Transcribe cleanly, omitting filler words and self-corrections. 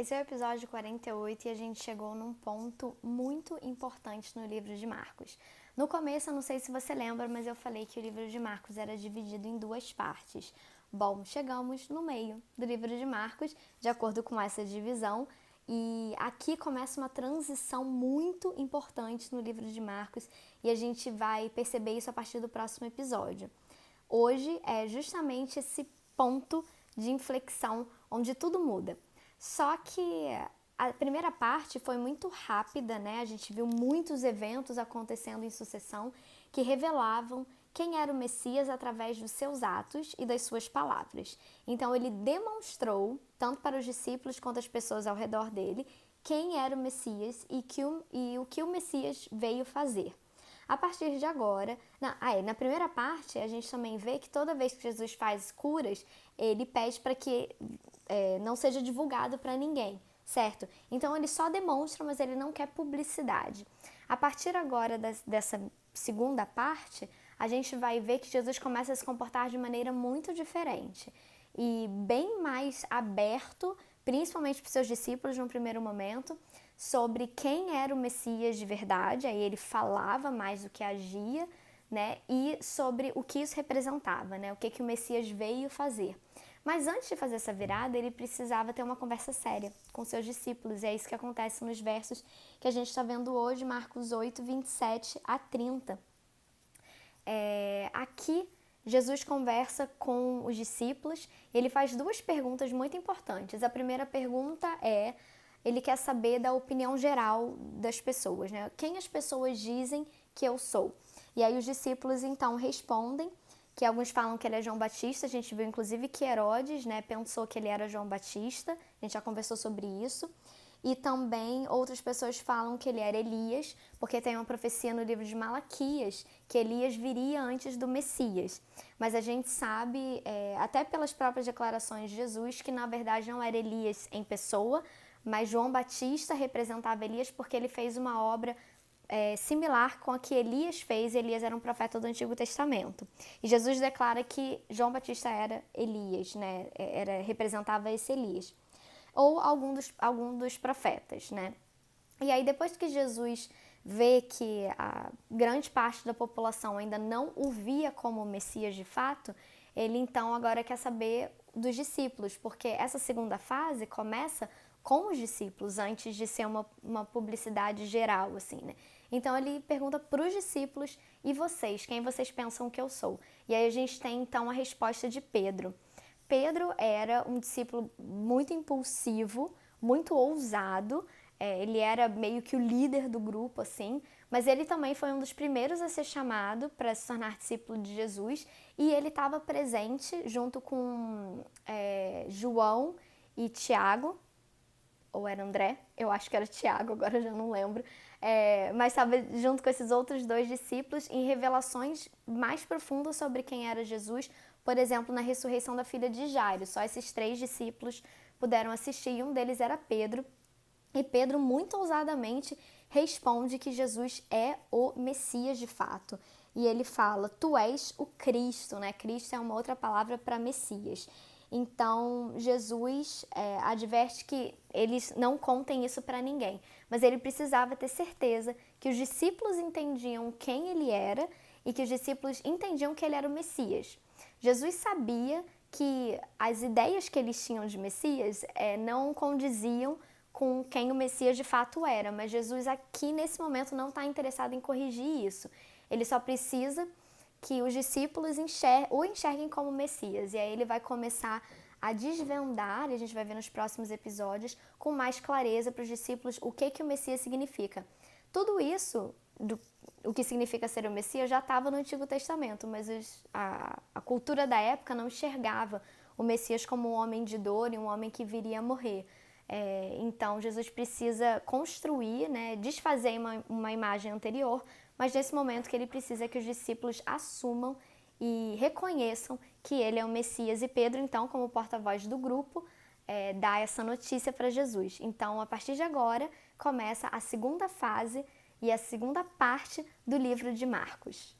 Esse é o episódio 48 e a gente chegou num ponto muito importante no livro de Marcos. No começo, eu não sei se você lembra, mas eu falei que o livro de Marcos era dividido em duas partes. Bom, chegamos no meio do livro de Marcos, de acordo com essa divisão, e aqui começa uma transição muito importante no livro de Marcos e a gente vai perceber isso a partir do próximo episódio. Hoje é justamente esse ponto de inflexão onde tudo muda. Só que a primeira parte foi muito rápida, né? A gente viu muitos eventos acontecendo em sucessão que revelavam quem era o Messias através dos seus atos e das suas palavras. Então ele demonstrou, tanto para os discípulos quanto as pessoas ao redor dele, quem era o Messias e o que o Messias veio fazer. A partir de agora, na primeira parte, a gente também vê que toda vez que Jesus faz curas, ele pede para que não seja divulgado para ninguém, certo? Então ele só demonstra, mas ele não quer publicidade. A partir agora dessa segunda parte, a gente vai ver que Jesus começa a se comportar de maneira muito diferente e bem mais aberto, principalmente para os seus discípulos no primeiro momento, sobre quem era o Messias de verdade, aí ele falava mais do que agia, né? E sobre o que isso representava, né? O que o Messias veio fazer. Mas antes de fazer essa virada, ele precisava ter uma conversa séria com seus discípulos, e é isso que acontece nos versos que a gente está vendo hoje, Marcos 8, 27 a 30. Aqui, Jesus conversa com os discípulos e ele faz duas perguntas muito importantes. A primeira pergunta ele quer saber da opinião geral das pessoas, né? Quem as pessoas dizem que eu sou? E aí os discípulos então respondem que alguns falam que ele é João Batista. A gente viu inclusive que Herodes, né, pensou que ele era João Batista. A gente já conversou sobre isso. E também outras pessoas falam que ele era Elias, porque tem uma profecia no livro de Malaquias que Elias viria antes do Messias. Mas a gente sabe, até pelas próprias declarações de Jesus, que na verdade não era Elias em pessoa, mas João Batista representava Elias porque ele fez uma obra similar com a que Elias fez. Elias era um profeta do Antigo Testamento. E Jesus declara que João Batista era Elias, né? Representava esse Elias. Ou algum dos profetas, né? E aí depois que Jesus vê que a grande parte da população ainda não o via como Messias de fato, ele então agora quer saber dos discípulos, porque essa segunda fase começa com os discípulos, antes de ser uma publicidade geral, assim, né? Então ele pergunta para os discípulos: e vocês, quem vocês pensam que eu sou? E aí a gente tem então a resposta de Pedro. Pedro era um discípulo muito impulsivo, muito ousado, ele era meio que o líder do grupo, assim, mas ele também foi um dos primeiros a ser chamado para se tornar discípulo de Jesus, e ele estava presente junto com João e Tiago, ou era André, eu acho que era Tiago, agora eu já não lembro, mas estava junto com esses outros dois discípulos em revelações mais profundas sobre quem era Jesus. Por exemplo, na ressurreição da filha de Jairo, só esses 3 discípulos puderam assistir, e um deles era Pedro. E Pedro, muito ousadamente, responde que Jesus é o Messias de fato. E ele fala: tu és o Cristo, né? Cristo é uma outra palavra para Messias. Então, Jesus adverte que eles não contem isso para ninguém, mas ele precisava ter certeza que os discípulos entendiam quem ele era e que os discípulos entendiam que ele era o Messias. Jesus sabia que as ideias que eles tinham de Messias não condiziam com quem o Messias de fato era, mas Jesus aqui nesse momento não está interessado em corrigir isso. Ele só precisa que os discípulos o enxerguem como Messias, e aí ele vai começar a desvendar, e a gente vai ver nos próximos episódios, com mais clareza para os discípulos o que o Messias significa. Tudo isso, o que significa ser o Messias, já estava no Antigo Testamento, mas a cultura da época não enxergava o Messias como um homem de dor e um homem que viria a morrer. Então Jesus precisa construir, né, desfazer uma imagem anterior, mas nesse momento que ele precisa que os discípulos assumam e reconheçam que ele é o Messias. E Pedro, então, como porta-voz do grupo, dá essa notícia para Jesus. Então, a partir de agora, começa a segunda fase e a segunda parte do livro de Marcos.